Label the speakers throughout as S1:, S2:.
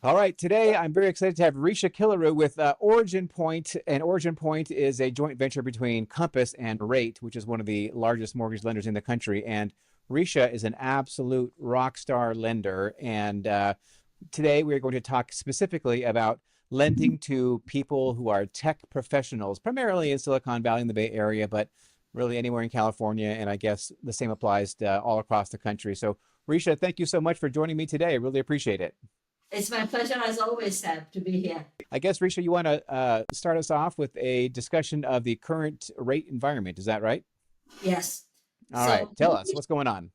S1: All right, today I'm very excited to have Risha Killaru with Origin Point, and Origin Point is a joint venture between Compass and Rate, which is one of the largest mortgage lenders in the country. And Risha is an absolute rock star lender. And today we're going to talk specifically about lending to people who are tech professionals, primarily in Silicon Valley in the Bay Area, but really anywhere in California. And I guess the same applies to all across the country. So, Risha, thank you so much for joining me today. I really appreciate it.
S2: It's my pleasure, as always, Seb, to be here.
S1: I guess, Risha, you want to start us off with a discussion of the current rate environment. Is that right?
S2: Yes.
S1: All right.
S2: So,
S1: Tell us what's going on.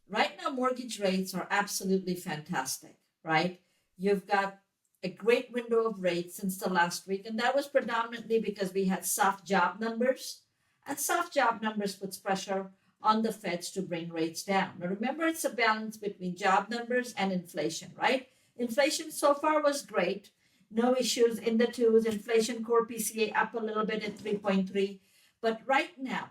S2: right now, mortgage rates are absolutely fantastic, right? You've got a great window of rates since the last week, and that was predominantly because we had soft job numbers, and soft job numbers puts pressure on the Feds to bring rates down. Now, remember, it's a balance between job numbers and inflation, right? Inflation so far was great. No issues in the twos. Inflation core PCA up a little bit at 3.3. But right now,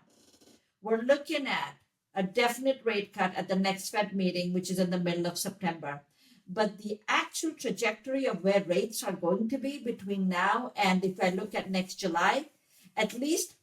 S2: we're looking at a definite rate cut at the next Fed meeting, which is in the middle of September. But the actual trajectory of where rates are going to be between now and if I look at next July, at least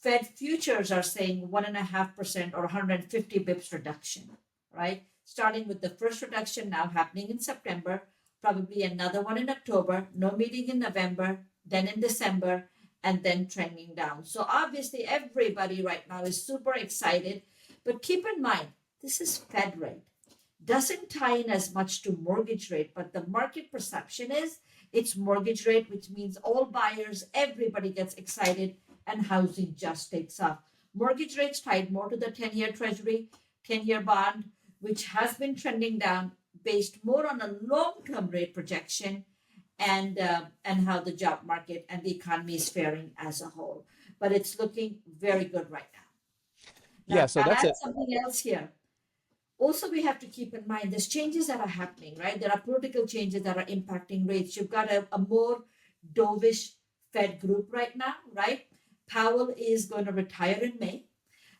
S2: Fed futures are saying 1.5% or 150 bips reduction, right? Starting with the first reduction now happening in September, probably another one in October, no meeting in November, then in December, and then trending down. So obviously, everybody right now is super excited. But keep in mind, this is Fed rate. Doesn't tie in as much to mortgage rate, but the market perception is it's mortgage rate, which means all buyers, everybody gets excited and housing just takes off. Mortgage rates tied more to the 10-year treasury, 10-year bond, which has been trending down based more on a long-term rate projection and how the job market and the economy is faring as a whole. But it's looking very good right now.
S1: Yeah,
S2: Now,
S1: so
S2: I'll
S1: that's
S2: add
S1: it.
S2: something else here. Also, we have to keep in mind there's changes that are happening, right? There are political changes that are impacting rates. You've got a more dovish Fed group right now, right? Powell is going to retire in May.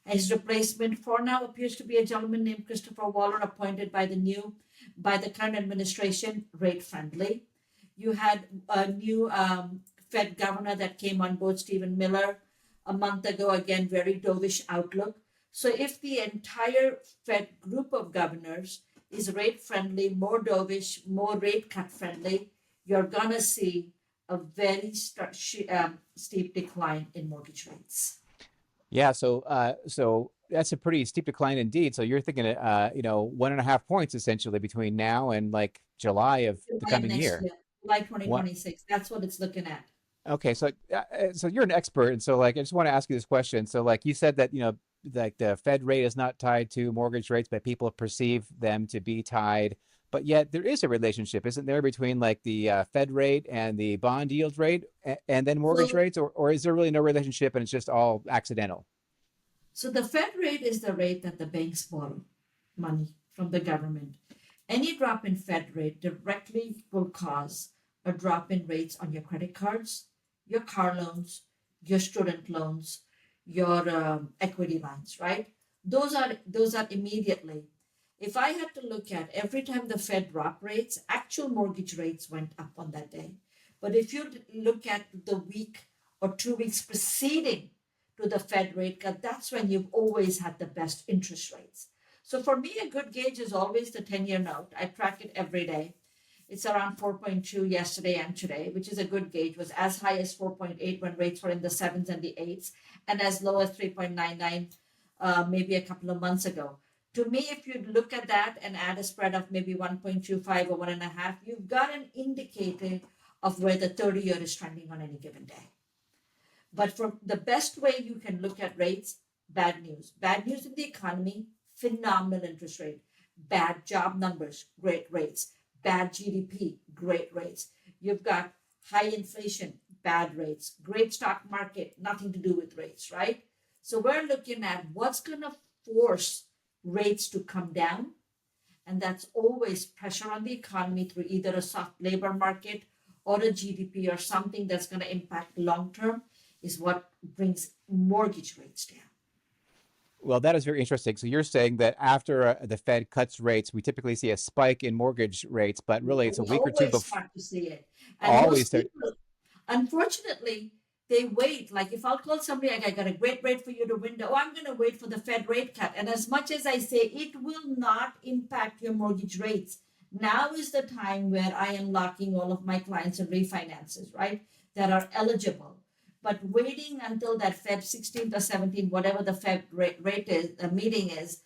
S2: His replacement for now appears to be a gentleman named Christopher Waller, appointed by the current administration, rate friendly. You had a new Fed governor that came on board, Stephen Miller, a month ago. Again, very dovish outlook. So if the entire Fed group of governors is rate friendly, more dovish, more rate cut friendly, you're gonna see a very steep decline in mortgage rates.
S1: Yeah, so that's a pretty steep decline indeed. So you're thinking, 1.5 points essentially between now and like July of the
S2: July of
S1: coming
S2: next
S1: year.
S2: year, July
S1: What?
S2: 2026. That's what it's looking at.
S1: Okay, so you're an expert, and so like I just want to ask you this question. So like you said that like the Fed rate is not tied to mortgage rates, but people perceive them to be tied. But yet there is a relationship, isn't there, between like the Fed rate and the bond yield rate, and then mortgage
S2: So
S1: rates, or is there really no relationship and it's just all accidental?
S2: So the Fed rate is the rate that the banks borrow money from the government. Any drop in Fed rate directly will cause a drop in rates on your credit cards, your car loans, your student loans, your equity lines, right? Those are immediately. If I had to look at every time the Fed dropped rates, actual mortgage rates went up on that day. But if you look at the week or 2 weeks preceding to the Fed rate cut, that's when you've always had the best interest rates. So for me, a good gauge is always the 10-year note. I track it every day. It's around 4.2 yesterday and today, which is a good gauge. It was as high as 4.8 when rates were in the sevens and the eights, and as low as 3.99 maybe a couple of months ago. To me, if you look at that and add a spread of maybe 1.25 or 1.5, you've got an indicator of where the 30-year is trending on any given day. But for the best way you can look at rates, bad news. Bad news in the economy, phenomenal interest rate. Bad job numbers, great rates. Bad GDP, great rates. You've got high inflation, bad rates. Great stock market, nothing to do with rates, right? So we're looking at what's going to force rates to come down. And that's always pressure on the economy through either a soft labor market or a GDP or something that's going to impact long term is what brings mortgage rates down.
S1: Well, that is very interesting. So you're saying that after the Fed cuts rates, we typically see a spike in mortgage rates, but really it's a
S2: We
S1: week or two
S2: always
S1: before
S2: start to see it. And
S1: always
S2: most
S1: start.
S2: people, unfortunately, they wait. Like if I'll call somebody, like, I got a great rate for you to window. Oh, I'm going to wait for the Fed rate cut. And as much as I say it will not impact your mortgage rates, now is the time where I am locking all of my clients in refinances, right? That are eligible. But waiting until that Fed 16th or 17th, whatever the Fed rate is, meeting is,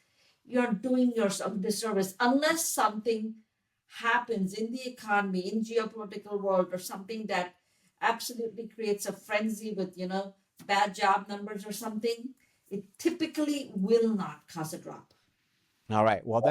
S2: you're doing yourself a disservice unless something happens in the economy, in geopolitical world, or something that absolutely creates a frenzy with, bad job numbers or something. It typically will not cause a drop.
S1: All right. Well,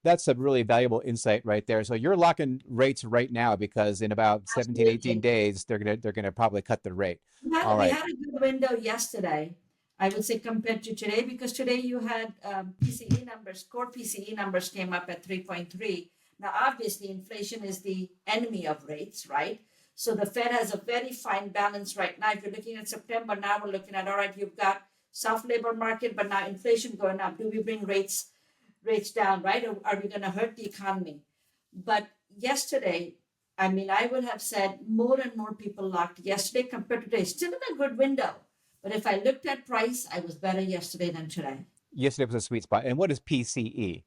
S1: that's a really valuable insight right there. So you're locking rates right now because in about 17, 18
S2: Absolutely.
S1: days they're gonna probably cut the rate.
S2: We had,
S1: All
S2: we
S1: right.
S2: had a good window yesterday, I would say, compared to today, because today you had PCE numbers, core PCE numbers came up at 3.3. Now, obviously, inflation is the enemy of rates, right? So the Fed has a very fine balance right now. If you're looking at September, now we're looking at, all right, you've got soft labor market, but now inflation going up. Do we bring rates down, right? Or are we going to hurt the economy? But yesterday, I mean, I would have said more and more people locked yesterday compared to today. Still in a good window. But if I looked at price, I was better yesterday than today.
S1: Yesterday was a sweet spot. And what is PCE?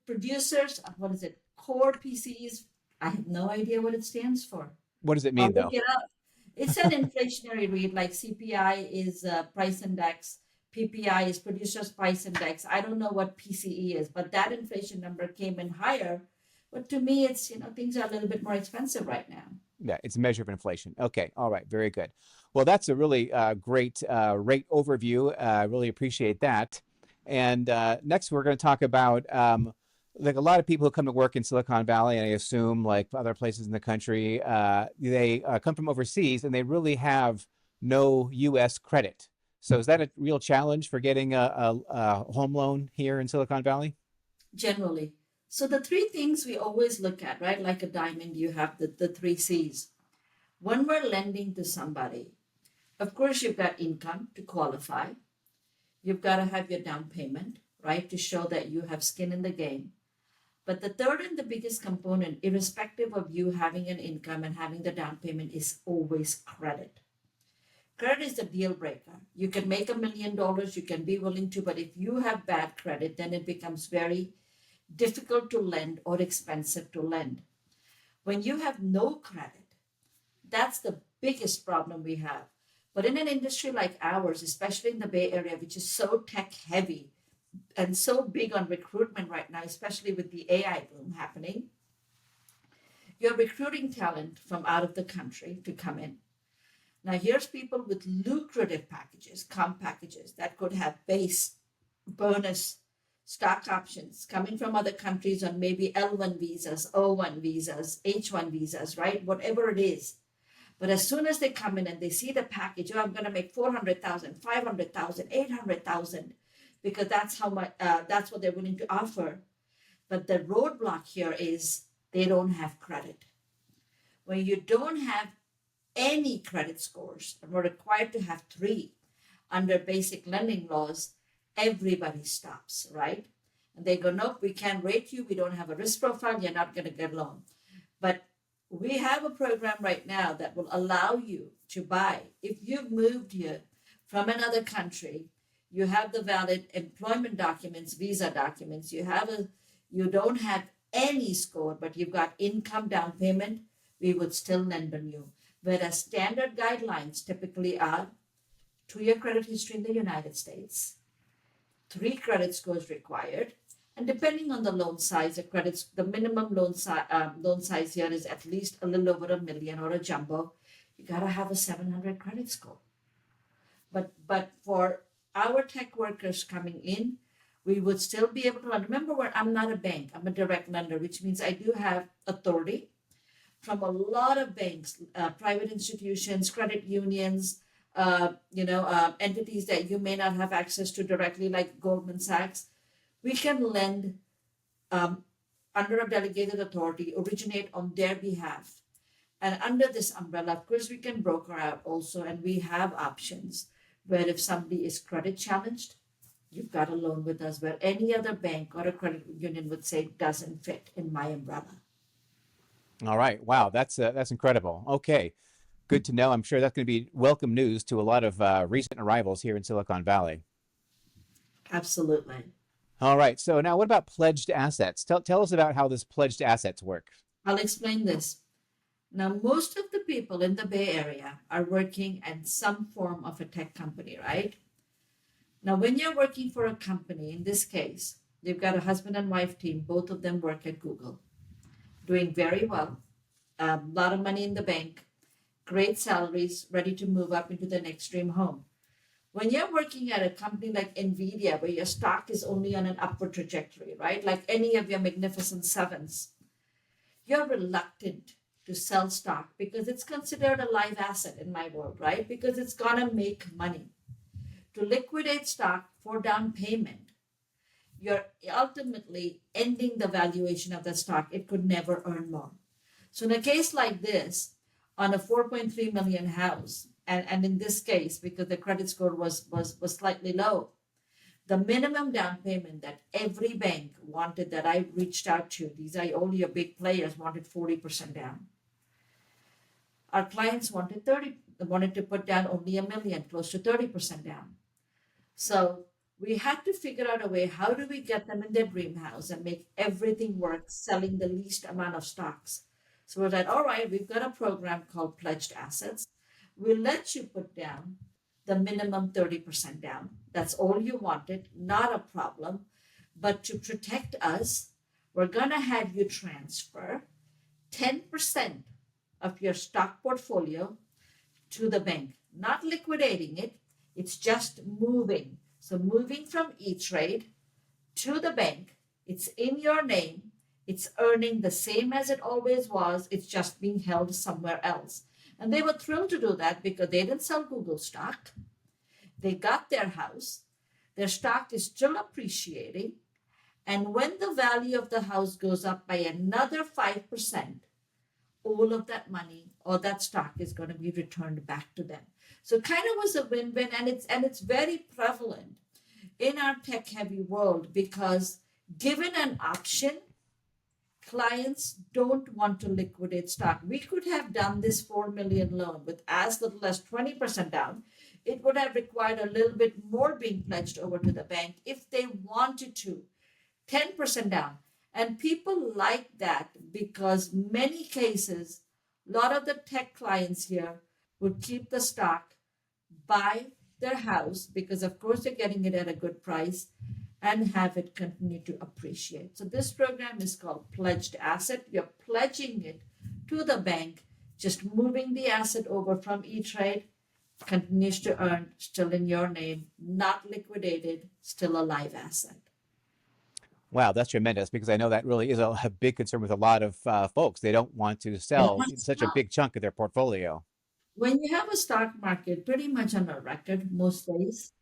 S2: Producers, what is it? Core PCEs. I have no idea what it stands for.
S1: What does it
S2: I'll
S1: mean
S2: look
S1: though?
S2: it up. It's an inflationary read, like CPI is price index, PPI is producers price index. I don't know what PCE is, but that inflation number came in higher. But to me, it's, things are a little bit more expensive right now.
S1: Yeah, it's a measure of inflation. Okay, all right, very good. Well, that's a really great rate overview. I really appreciate that. And next, we're going to talk about like a lot of people who come to work in Silicon Valley, and I assume like other places in the country, they come from overseas and they really have no U.S. credit. So is that a real challenge for getting a home loan here in Silicon Valley?
S2: Generally. So the three things we always look at, right? Like a diamond, you have the three C's. When we're lending to somebody, of course, you've got income to qualify. You've got to have your down payment, right? To show that you have skin in the game. But the third and the biggest component, irrespective of you having an income and having the down payment, is always credit. Credit is the deal breaker. You can make $1 million, you can be willing to, but if you have bad credit, then it becomes very difficult to lend or expensive to lend. When you have no credit, that's the biggest problem we have. But in an industry like ours, especially in the Bay Area, which is so tech heavy and so big on recruitment right now, especially with the AI boom happening, you're recruiting talent from out of the country to come in. Now, here's people with lucrative packages, comp packages that could have base, bonus, stock options coming from other countries on maybe L1 visas, O1 visas, H1 visas, right? Whatever it is. But as soon as they come in and they see the package, oh, I'm going to make 400,000, 500,000, 800,000, because that's how much, that's what they're willing to offer. But the roadblock here is they don't have credit. When you don't have any credit scores, and we're required to have three under basic lending laws, everybody stops, right? And they go, nope, we can't rate you. We don't have a risk profile. You're not going to get a loan. But we have a program right now that will allow you to buy. If you've moved here from another country, you have the valid employment documents, visa documents, you don't have any score, but you've got income down payment, we would still lend on you. Whereas standard guidelines typically are 2-year credit history in the United States, 3 credit scores required, and depending on the loan size, the minimum loan size here is at least a little over $1 million or a jumbo. You got to have a 700 credit score. But for our tech workers coming in, we would still be able to lend. Remember, I'm not a bank; I'm a direct lender, which means I do have authority from a lot of banks, private institutions, credit unions, entities that you may not have access to directly, like Goldman Sachs. We can lend under a delegated authority, originate on their behalf. And under this umbrella, of course, we can broker out also, and we have options where if somebody is credit challenged, you've got a loan with us where any other bank or a credit union would say doesn't fit in my umbrella.
S1: All right. Wow, that's incredible. Okay, good to know. I'm sure that's going to be welcome news to a lot of recent arrivals here in Silicon Valley.
S2: Absolutely.
S1: All right. So now, what about pledged assets? Tell us about how this pledged assets work.
S2: I'll explain this. Now, most of the people in the Bay Area are working at some form of a tech company, right? Now, when you're working for a company, in this case, you've got a husband and wife team, both of them work at Google, doing very well, a lot of money in the bank, great salaries, ready to move up into the next dream home. When you're working at a company like Nvidia, where your stock is only on an upward trajectory, right? Like any of your magnificent sevens, you're reluctant to sell stock because it's considered a live asset in my world, right? Because it's gonna make money. To liquidate stock for down payment, you're ultimately ending the valuation of the stock. It could never earn more. So in a case like this, on a 4.3 million house, and in this case, because the credit score was slightly low, the minimum down payment that every bank wanted that I reached out to, these are all your big players, wanted 40% down. Our clients wanted to put down only a million, close to 30% down. So we had to figure out a way, how do we get them in their dream house and make everything work, selling the least amount of stocks? So we're like, all right, we've got a program called Pledged Assets. We'll let you put down the minimum 30% down. That's all you wanted, not a problem. But to protect us, we're going to have you transfer 10% of your stock portfolio to the bank, not liquidating it. It's just moving. So moving from E-Trade to the bank, it's in your name. It's earning the same as it always was. It's just being held somewhere else. And they were thrilled to do that because they didn't sell Google stock. They got their house. Their stock is still appreciating. And when the value of the house goes up by another 5%, all of that money or that stock is going to be returned back to them. So it kind of was a win-win, and it's very prevalent in our tech-heavy world because given an option, clients don't want to liquidate stock. We could have done this 4 million loan with as little as 20% down. It would have required a little bit more being pledged over to the bank if they wanted to, 10% down. And people like that because many cases, a lot of the tech clients here would keep the stock, buy their house, because of course they're getting it at a good price, and have it continue to appreciate. So this program is called Pledged Asset. You're pledging it to the bank, just moving the asset over from E-Trade, continues to earn, still in your name, not liquidated, still a live asset.
S1: Wow, that's tremendous because I know that really is a big concern with a lot of folks. They don't want to sell such a big chunk of their portfolio.
S2: When you have a stock market pretty much on a record most days,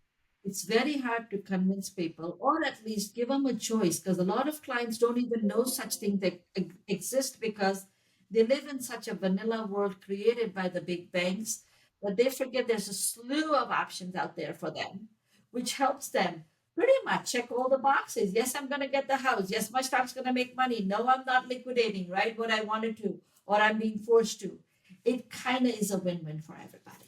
S2: it's very hard to convince people or at least give them a choice because a lot of clients don't even know such things that exist because they live in such a vanilla world created by the big banks that they forget there's a slew of options out there for them, which helps them pretty much check all the boxes. Yes, I'm going to get the house. Yes, my stock's going to make money. No, I'm not liquidating, right? What I wanted to, or I'm being forced to. It kind of is a win-win for everybody.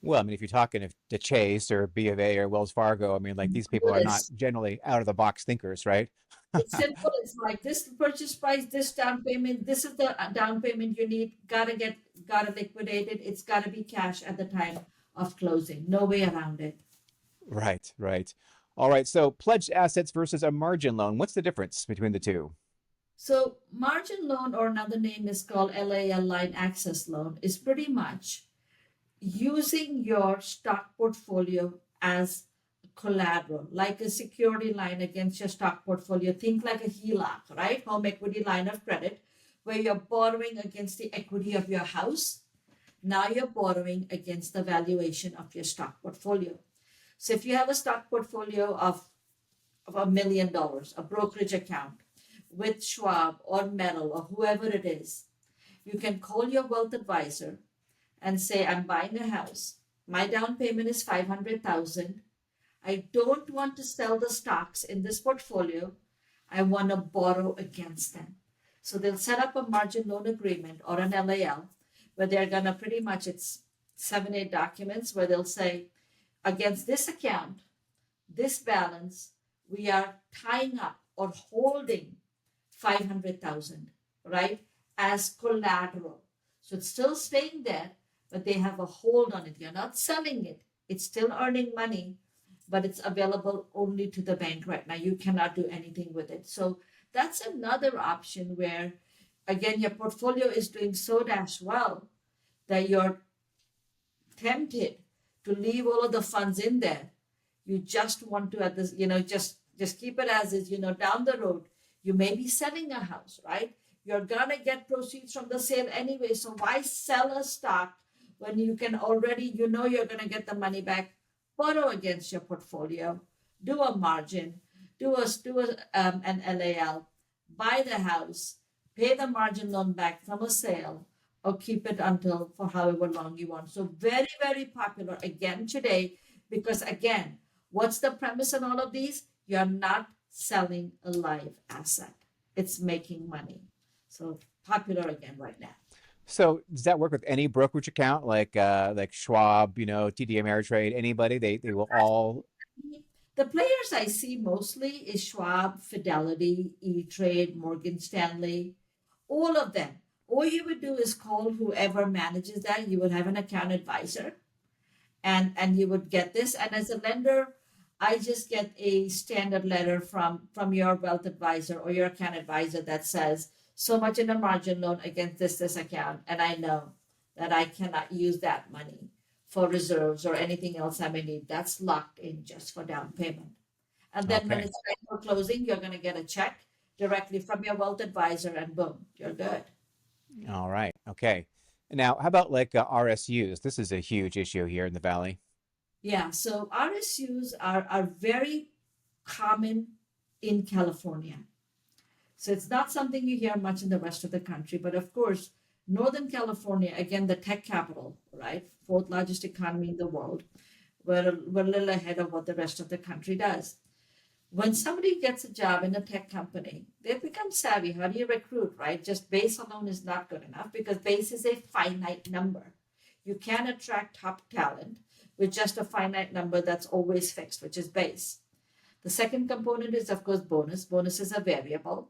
S1: Well, I mean, if you're talking to Chase or B of A or Wells Fargo, I mean, like these people
S2: Well,
S1: are not generally out of the box thinkers, right?
S2: it's simple. It's like this purchase price, this down payment. This is the down payment you need. Gotta liquidate it. It's gotta be cash at the time of closing. No way around it.
S1: Right, right. All right. So pledged assets versus a margin loan. What's the difference between the two?
S2: So margin loan, or another name is called LAL, line access loan, is pretty much using your stock portfolio as collateral, like a security line against your stock portfolio. Think like a HELOC, right? Home equity line of credit, where you're borrowing against the equity of your house. Now you're borrowing against the valuation of your stock portfolio. So if you have a stock portfolio of $1 million, a brokerage account with Schwab or Merrill or whoever it is, you can call your wealth advisor and say, I'm buying a house. My down payment is 500,000. I don't want to sell the stocks in this portfolio. I want to borrow against them. So they'll set up a margin loan agreement or an LAL where they're going to pretty much, it's 7, 8 documents where they'll say, against this account, this balance, we are tying up or holding 500,000, right, as collateral. So it's still staying there, but they have a hold on it. You're not selling it. It's still earning money, but it's available only to the bank right now. You cannot do anything with it. So that's another option where, again, your portfolio is doing so dash well that you're tempted to leave all of the funds in there. You just want to at this, just keep it as is, down the road. You may be selling a house, right? You're gonna get proceeds from the sale anyway. So why sell a stock when you can already, you're gonna get the money back, borrow against your portfolio, do a margin, do an LAL, buy the house, pay the margin loan back from a sale, or keep it until for however long you want. So very, very popular again today, because again, what's the premise in all of these? You're not selling a live asset. It's making money. So popular again right now.
S1: So does that work with any brokerage account like Schwab, TD Ameritrade, anybody? They will all.
S2: The players I see mostly is Schwab, Fidelity, E-Trade, Morgan Stanley, all of them. All you would do is call whoever manages that. You would have an account advisor, and you would get this. And as a lender, I just get a standard letter from your wealth advisor or your account advisor that says so much in a margin loan against this account, and I know that I cannot use that money for reserves or anything else I may need. That's locked in just for down payment. And then when
S1: Okay.
S2: it's time for closing, you're going to get a check directly from your wealth advisor, and boom, you're good.
S1: All right. Okay. Now, how about like RSUs? This is a huge issue here in the Valley.
S2: Yeah, so RSUs are very common in California. So it's not something you hear much in the rest of the country. But of course, Northern California, again, the tech capital, right? Fourth largest economy in the world. We're a little ahead of what the rest of the country does. When somebody gets a job in a tech company, they become savvy. How do you recruit, right? Just base alone is not good enough because base is a finite number. You can attract top talent with just a finite number that's always fixed, which is base. The second component is, of course, bonus. Bonus is a variable.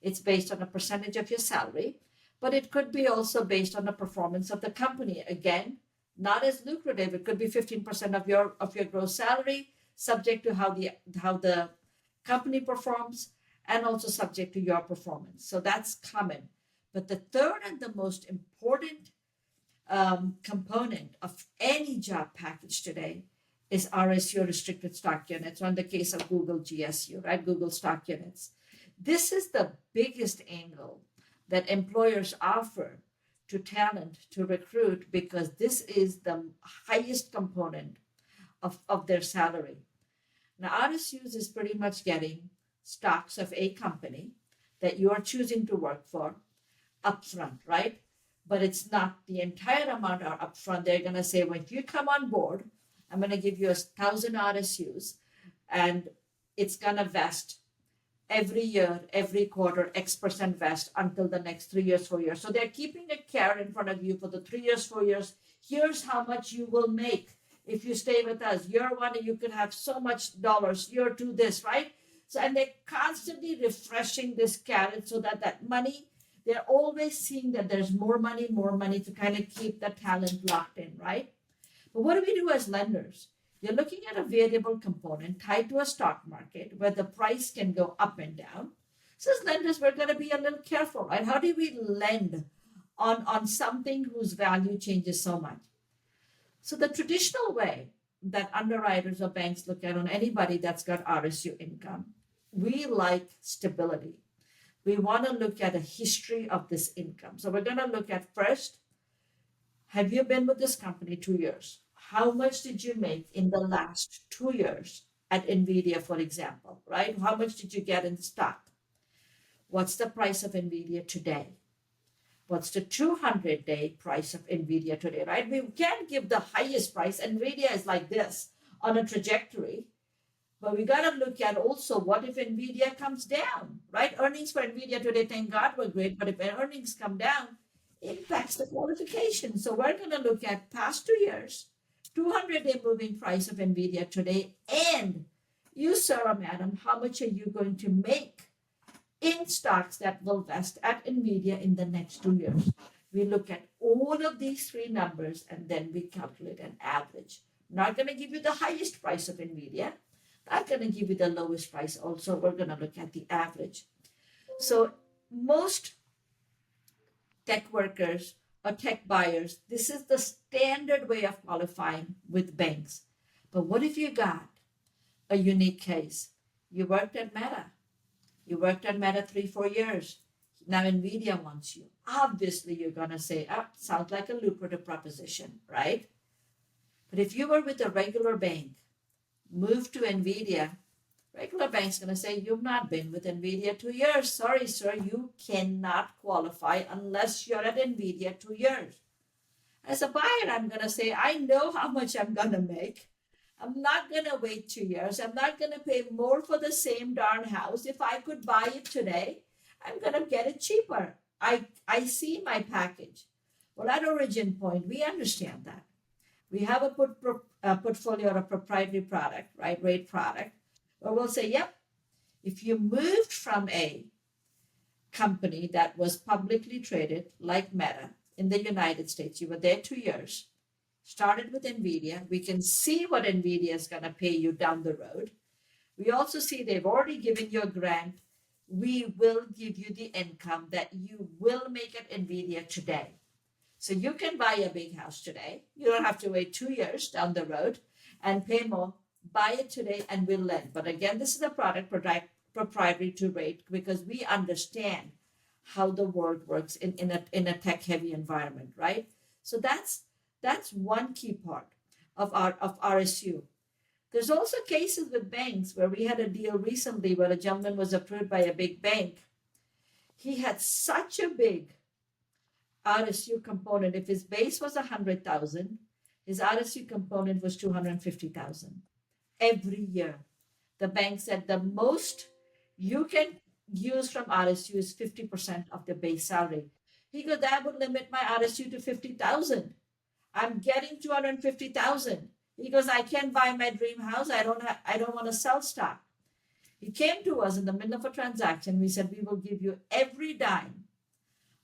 S2: It's based on a percentage of your salary, but it could be also based on the performance of the company. Again, not as lucrative. It could be 15% of your gross salary, subject to how the company performs, and also subject to your performance. So that's common. But the third and the most important component of any job package today is RSU, restricted stock units, or in the case of Google, GSU, right? Google stock units. This is the biggest angle that employers offer to talent to recruit because this is the highest component of their salary. Now, RSUs is pretty much getting stocks of a company that you are choosing to work for upfront, right? But it's not the entire amount are upfront. They're going to say, well, if you come on board, I'm going to give you 1,000 RSUs, and it's going to vest every year, every quarter, X% vest until the next 3 years, 4 years. So they're keeping a carrot in front of you for the 3 years, 4 years. Here's how much you will make if you stay with us. Year one, you could have so much dollars. Year two, this, right? So, and they're constantly refreshing this carrot so that money, they're always seeing that there's more money to kind of keep the talent locked in, right? But what do we do as lenders? You're looking at a variable component tied to a stock market where the price can go up and down. So as lenders, we're going to be a little careful, right? How do we lend on something whose value changes so much? So the traditional way that underwriters or banks look at on anybody that's got RSU income, we like stability. We want to look at a history of this income. So we're going to look at first, have you been with this company 2 years? How much did you make in the last 2 years at NVIDIA, for example, right? How much did you get in stock? What's the price of NVIDIA today? What's the 200-day price of NVIDIA today, right? We can't give the highest price. NVIDIA is like this on a trajectory. But we got to look at also what if NVIDIA comes down, right? Earnings for NVIDIA today, thank God, were great. But if earnings come down, it impacts the qualification. So we're going to look at past 2 years, 200-day moving price of NVIDIA today, and you, sir or madam, how much are you going to make in stocks that will vest at NVIDIA in the next 2 years? We look at all of these three numbers and then we calculate an average. Not going to give you the highest price of NVIDIA, not going to give you the lowest price. Also, we're going to look at the average. So most tech workers or tech buyers, this is the standard way of qualifying with banks. But what if you got a unique case? You worked at Meta. You worked at Meta 3-4 years. Now NVIDIA wants you. Obviously, you're going to say, oh, sounds like a lucrative proposition, right? But if you were with a regular bank, moved to NVIDIA, regular bank's going to say, you've not been with NVIDIA 2 years. Sorry, sir, you cannot qualify unless you're at NVIDIA 2 years. As a buyer, I'm going to say, I know how much I'm going to make. I'm not going to wait 2 years. I'm not going to pay more for the same darn house. If I could buy it today, I'm going to get it cheaper. I see my package. Well, at Origin Point, we understand that. We have a portfolio of a proprietary product, right, rate product, where we'll say, yep, if you moved from a company that was publicly traded like Meta in the United States, you were there 2 years, started with NVIDIA, we can see what NVIDIA is going to pay you down the road. We also see they've already given you a grant. We will give you the income that you will make at NVIDIA today. So you can buy a big house today. You don't have to wait 2 years down the road and pay more. Buy it today and we'll lend. But again, this is a product proprietary to rate because we understand how the world works in a tech-heavy environment, right? So that's one key part of RSU. There's also cases with banks where we had a deal recently where a gentleman was approved by a big bank. He had such a big RSU component. If his base was 100,000, his RSU component was 250,000 every year. The bank said the most you can use from RSU is 50% of the base salary. He goes, that would limit my RSU to 50,000. I'm getting 250,000. He goes, I can't buy my dream house. I don't want to sell stock. He came to us in the middle of a transaction. We said, we will give you every dime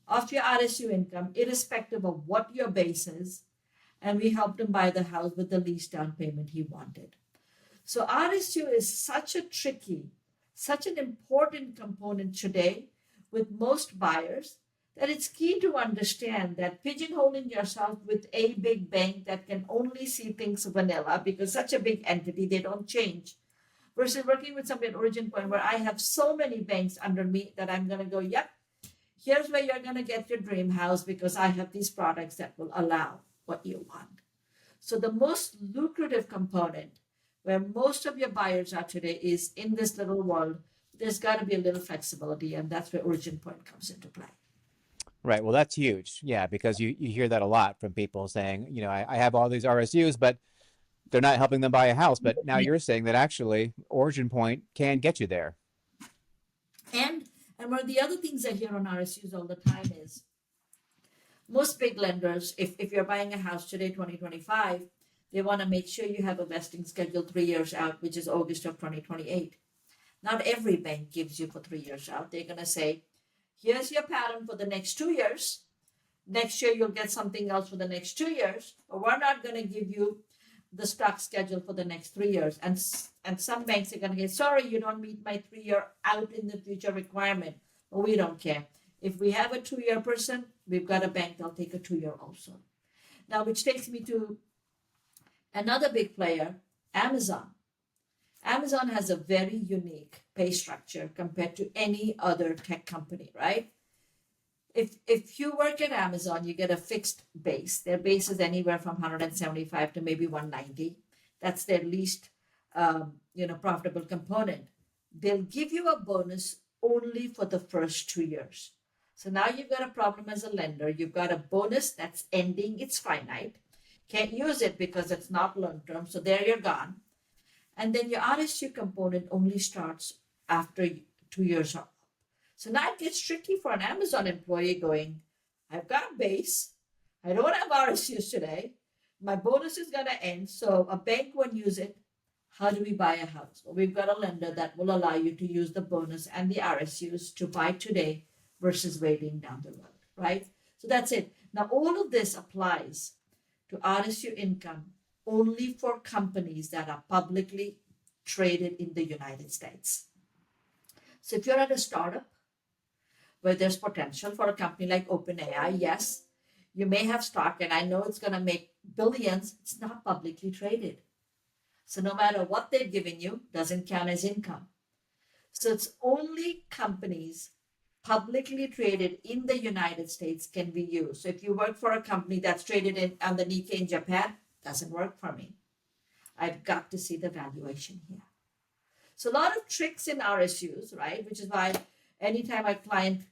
S2: of your RSU income, irrespective of what your base is. And we helped him buy the house with the least down payment he wanted. So RSU is such a tricky, such an important component today with most buyers that it's key to understand that pigeonholing yourself with a big bank that can only see things vanilla because such a big entity, they don't change, versus working with somebody at Origin Point where I have so many banks under me that I'm going to go, yep, here's where you're going to get your dream house because I have these products that will allow what you want. So the most lucrative component where most of your buyers are today is in this little world. There's got to be a little flexibility, and that's where Origin Point comes into play.
S1: Right. Well, that's huge. Yeah, because you hear that a lot from people saying, I have all these RSUs, but they're not helping them buy a house. But now you're saying that actually Origin Point can get you there.
S2: And one of the other things I hear on RSUs all the time is most big lenders, if you're buying a house today, 2025, they want to make sure you have a vesting schedule 3 years out, which is August of 2028. Not every bank gives you for 3 years out. They're going to say, here's your pattern for the next 2 years. Next year, you'll get something else for the next 2 years. But we're not going to give you the stock schedule for the next 3 years. And some banks are going to get, sorry, you don't meet my 3-year out in the future requirement. But we don't care. If we have a 2-year person, we've got a bank that'll take a 2-year also. Now, which takes me to another big player, Amazon. Amazon has a very unique pay structure compared to any other tech company, right? If you work at Amazon, you get a fixed base. Their base is anywhere from 175 to maybe 190. That's their least, profitable component. They'll give you a bonus only for the first 2 years. So now you've got a problem as a lender. You've got a bonus that's ending, it's finite. Can't use it because it's not long term. So there you're gone. And then your RSU component only starts after 2 years are up. So now it gets tricky for an Amazon employee going, I've got a base. I don't have RSUs today. My bonus is going to end. So a bank won't use it. How do we buy a house? Well, we've got a lender that will allow you to use the bonus and the RSUs to buy today versus waiting down the road, right? So that's it. Now, all of this applies to RSU income only for companies that are publicly traded in the United States. So if you're at a startup where there's potential for a company like OpenAI, yes, you may have stock, and I know it's going to make billions. It's not publicly traded. So no matter what they've given you, doesn't count as income. So it's only companies publicly traded in the United States can be used. So if you work for a company that's traded on the Nikkei in Japan, doesn't work for me. I've got to see the valuation here. So a lot of tricks in RSUs, right? Which is why anytime a client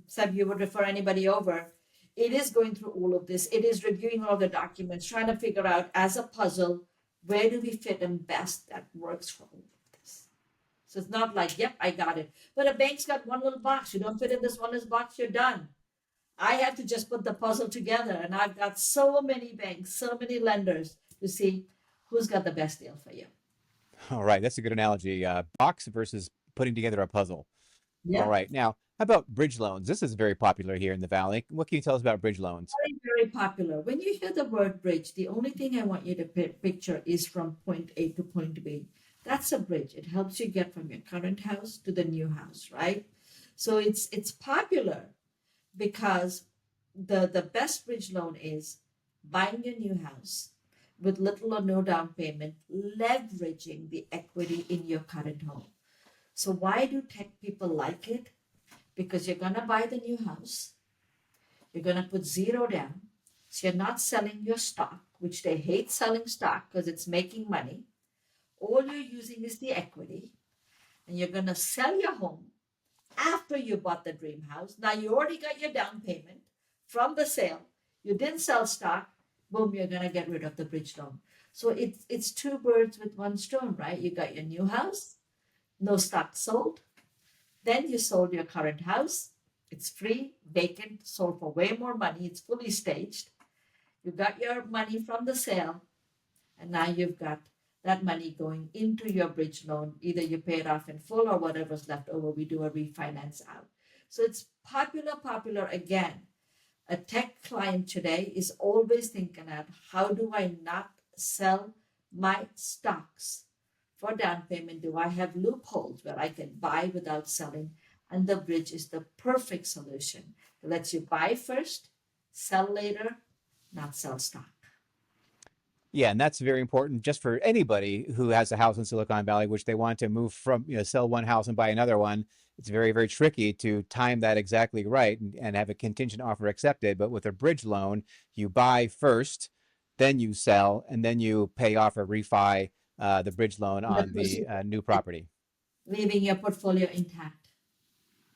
S2: said you would refer anybody over, it is going through all of this. It is reviewing all the documents, trying to figure out as a puzzle, where do we fit in best that works for all of this? So it's not like, yep, I got it. But a bank's got one little box. You don't fit in this one little box, you're done. I have to just put the puzzle together. And I've got so many banks, so many lenders to see who's got the best deal for you.
S1: All right, that's a good analogy. Box versus putting together a puzzle.
S2: Yeah.
S1: All right, now how about bridge loans? This is very popular here in the Valley. What can you tell us about bridge loans?
S2: Very, very popular. When you hear the word bridge, the only thing I want you to picture is from point A to point B. That's a bridge. It helps you get from your current house to the new house, right? So it's popular because the best bridge loan is buying your new house with little or no down payment, leveraging the equity in your current home. So why do tech people like it? Because you're going to buy the new house. You're going to put zero down. So you're not selling your stock, which they hate selling stock because it's making money. All you're using is the equity. And you're going to sell your home after you bought the dream house. Now you already got your down payment from the sale. You didn't sell stock. Boom, you're going to get rid of the bridge loan. So it's two birds with one stone, right? You got your new house, no stock sold. Then you sold your current house. It's free, vacant, sold for way more money. It's fully staged. You got your money from the sale. And now you've got that money going into your bridge loan. Either you pay it off in full or whatever's left over, we do a refinance out. So it's popular again. A tech client today is always thinking at how do I not sell my stocks for down payment? Do I have loopholes where I can buy without selling? And the bridge is the perfect solution. It lets you buy first, sell later, not sell stock.
S1: Yeah, and that's very important just for anybody who has a house in Silicon Valley, which they want to move from, sell one house and buy another one. It's very, very tricky to time that exactly right and have a contingent offer accepted. But with a bridge loan, you buy first, then you sell, and then you pay off or refi the bridge loan on the new property.
S2: Leaving your portfolio intact.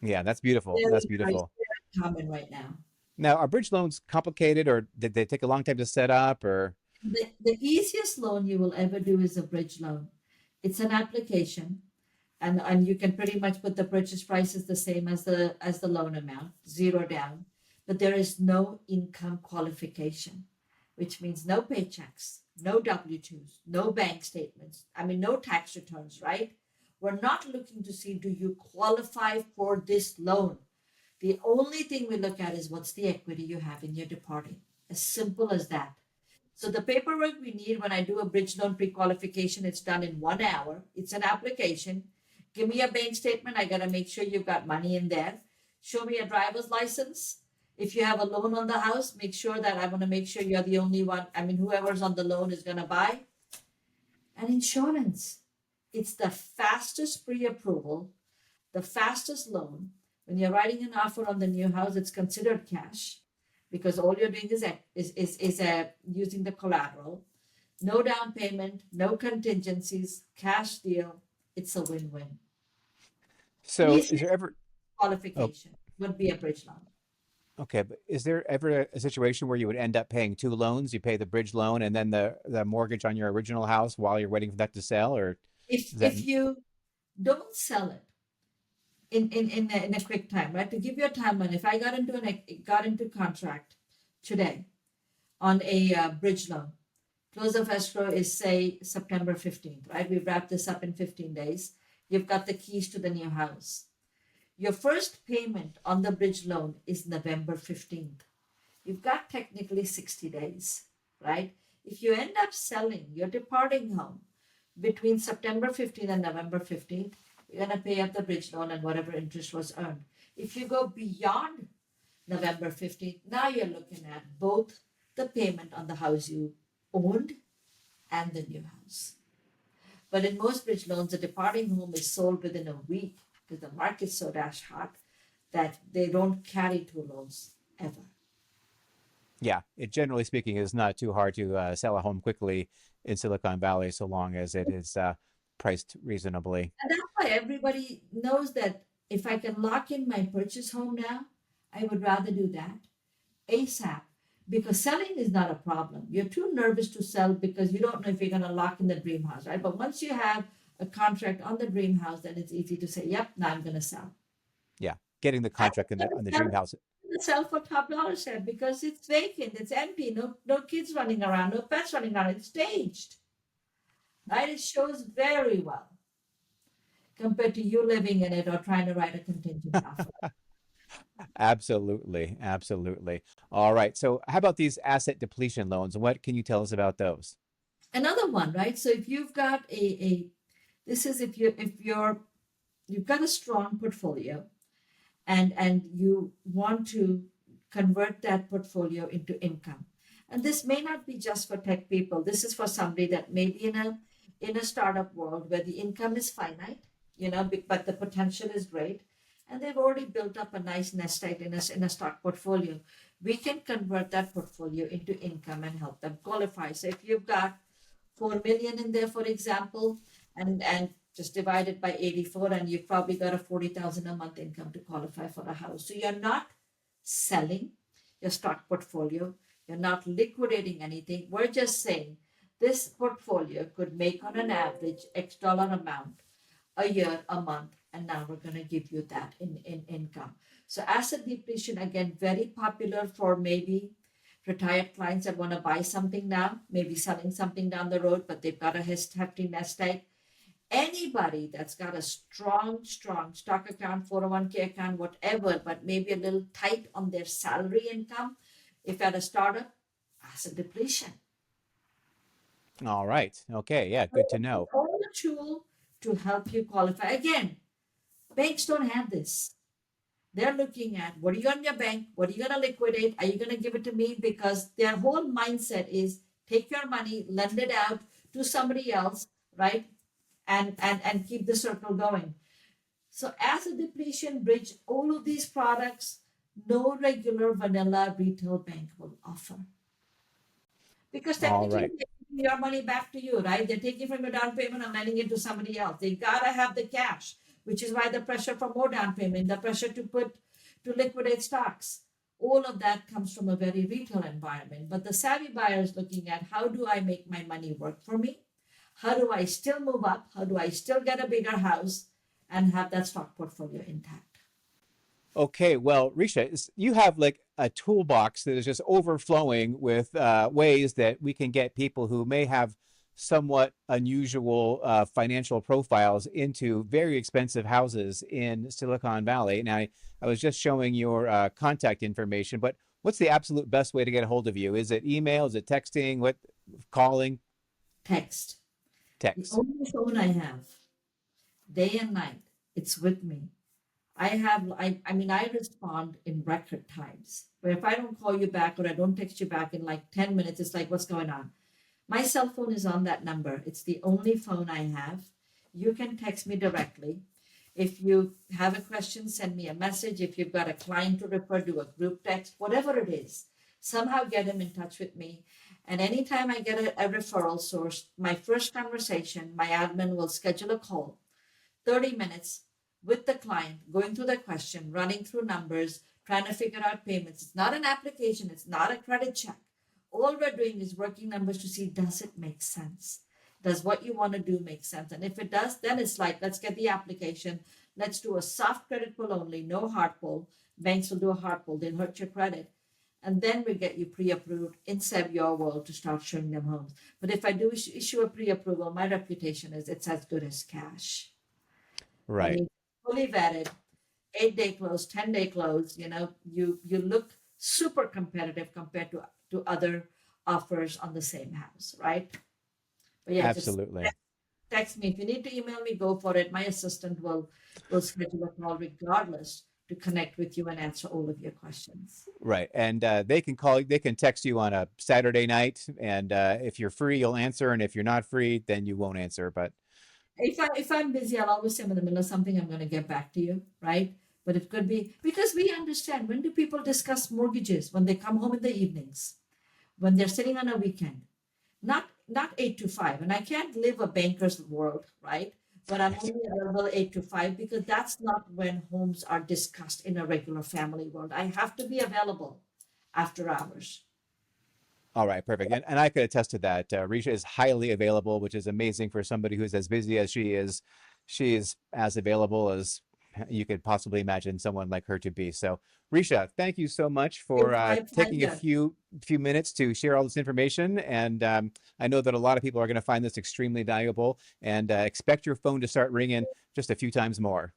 S1: Yeah, that's beautiful. That's beautiful.
S2: Very common right now.
S1: Now, are bridge loans complicated, or did they take a long time to set up, or?
S2: The easiest loan you will ever do is a bridge loan. It's an application, and you can pretty much put the purchase price is the same as the loan amount, zero down, but there is no income qualification, which means no paychecks, no W-2s, no bank statements. I mean, no tax returns, right? We're not looking to see, do you qualify for this loan? The only thing we look at is what's the equity you have in your departing. As simple as that. So the paperwork we need when I do a bridge loan pre-qualification, it's done in 1 hour. It's an application. Give me a bank statement. I got to make sure you've got money in there. Show me a driver's license. If you have a loan on the house, make sure that I want to make sure you're the only one. I mean, whoever's on the loan is going to buy. And insurance. It's the fastest pre-approval, the fastest loan. When you're writing an offer on the new house, it's considered cash because all you're doing is using the collateral. No down payment, no contingencies, cash deal. It's a win-win.
S1: So is there ever?
S2: Qualification would be a bridge loan.
S1: Okay, but is there ever a situation where you would end up paying two loans? You pay the bridge loan and then the mortgage on your original house while you're waiting for that to sell, or
S2: If
S1: is that
S2: if you don't sell it in a quick time, right? To give you a timeline, if I got into contract today on a bridge loan, close of escrow is say September 15th, right? We've wrapped this up in 15 days. You've got the keys to the new house. Your first payment on the bridge loan is November 15th. You've got technically 60 days, right? If you end up selling your departing home between September 15th and November 15th, you're going to pay up the bridge loan and whatever interest was earned. If you go beyond November 15th, now you're looking at both the payment on the house you owned and the new house. But in most bridge loans, the departing home is sold within a week because the market's so dash hot that they don't carry two loans ever.
S1: yeah, it generally speaking is not too hard to sell a home quickly in Silicon Valley so long as it is priced reasonably.
S2: And that's why everybody knows that if I can lock in my purchase home now, I would rather do that ASAP because selling is not a problem. You're too nervous to sell because you don't know if you're going to lock in the dream house, right? But once you have a contract on the dream house, then it's easy to say, yep, now I'm going to sell.
S1: Yeah, getting the
S2: I'm
S1: contract in
S2: going
S1: on the
S2: to
S1: dream house.
S2: sell for top dollar set because it's vacant, it's empty, no kids running around, no pets running around, it's staged, right? It shows very well compared to you living in it or trying to write a contingent offer.
S1: Absolutely, absolutely. All right. So, how about these asset depletion loans? What can you tell us about those?
S2: Another one, right? So if you've got a this is if you've got a strong portfolio and you want to convert that portfolio into income. And this may not be just for tech people. This is for somebody that may be in a startup world where the income is finite, but the potential is great. And they've already built up a nice nest egg in a stock portfolio. We can convert that portfolio into income and help them qualify. So if you've got 4 million in there, for example, and just divide it by 84, and you've probably got a 40,000 a month income to qualify for a house. So you're not selling your stock portfolio, you're not liquidating anything. We're just saying this portfolio could make on an average X dollar amount a year, a month, and now we're going to give you that in income. So asset depletion, again, very popular for maybe retired clients that want to buy something now, maybe selling something down the road, but they've got a hefty nest egg. Anybody that's got a strong stock account, 401k account, whatever, but maybe a little tight on their salary income, if at a startup, asset depletion.
S1: All right. Okay. Yeah. Good to know.
S2: All the tool to help you qualify. Again, banks don't have this. They're looking at what are you on your bank? What are you going to liquidate? Are you going to give it to me? Because their whole mindset is take your money, lend it out to somebody else, right? And keep the circle going. So asset depletion, bridge, all of these products, no regular vanilla retail bank will offer. Because
S1: All
S2: technically
S1: right.
S2: they're giving your money back to you, right? They're taking from your down payment and lending it to somebody else. They gotta have the cash, which is why the pressure for more down payment, the pressure to liquidate stocks. All of that comes from a very retail environment. But the savvy buyer is looking at how do I make my money work for me? How do I still move up? How do I still get a bigger house and have that stock portfolio intact?
S1: Okay, well, Risha, you have like a toolbox that is just overflowing with ways that we can get people who may have somewhat unusual financial profiles into very expensive houses in Silicon Valley. Now, I was just showing your contact information, but what's the absolute best way to get a hold of you? Is it email? Is it texting? What, calling?
S2: Text. The
S1: Text.
S2: only phone I have, day and night, it's with me. I respond in record times. But if I don't call you back or I don't text you back in like 10 minutes, it's like, what's going on? My cell phone is on that number. It's the only phone I have. You can text me directly. If you have a question, send me a message. If you've got a client to refer, do a group text, whatever it is. Somehow get them in touch with me. And anytime I get a referral source, my first conversation, my admin will schedule a call, 30 minutes with the client, going through the question, running through numbers, trying to figure out payments. It's not an application, it's not a credit check. All we're doing is working numbers to see, does it make sense? Does what you want to do make sense? And if it does, then it's like, let's get the application. Let's do a soft credit pull only, no hard pull. Banks will do a hard pull, they'll hurt your credit. And then we get you pre-approved in your world to start showing them homes. But if I do issue a pre-approval, my reputation is it's as good as cash. I
S1: Right.
S2: mean, fully vetted, 8-day close, 10-day close. You look super competitive compared to other offers on the same house, right? But yeah, just
S1: Absolutely.
S2: text me. If you need to email me, go for it. My assistant will schedule a call regardless to connect with you and answer all of your questions.
S1: Right. And they can text you on a Saturday night. And if you're free, you'll answer. And if you're not free, then you won't answer. But
S2: If I'm busy, I'll always say I'm in the middle of something. I'm going to get back to you, right? But it could be because we understand, when do people discuss mortgages? When they come home in the evenings, when they're sitting on a weekend, not 8 to 5. And I can't live a banker's world, right? But I'm only available 8 to 5 because that's not when homes are discussed in a regular family world. I have to be available after hours.
S1: all right, perfect. And I could attest to that. Risha is highly available, which is amazing for somebody who's as busy as she is. She is as available as you could possibly imagine someone like her to be. So, Risha, thank you so much for
S2: It's my
S1: taking a
S2: pleasure.
S1: few minutes to share all this information. And I know that a lot of people are going to find this extremely valuable. And expect your phone to start ringing just a few times more.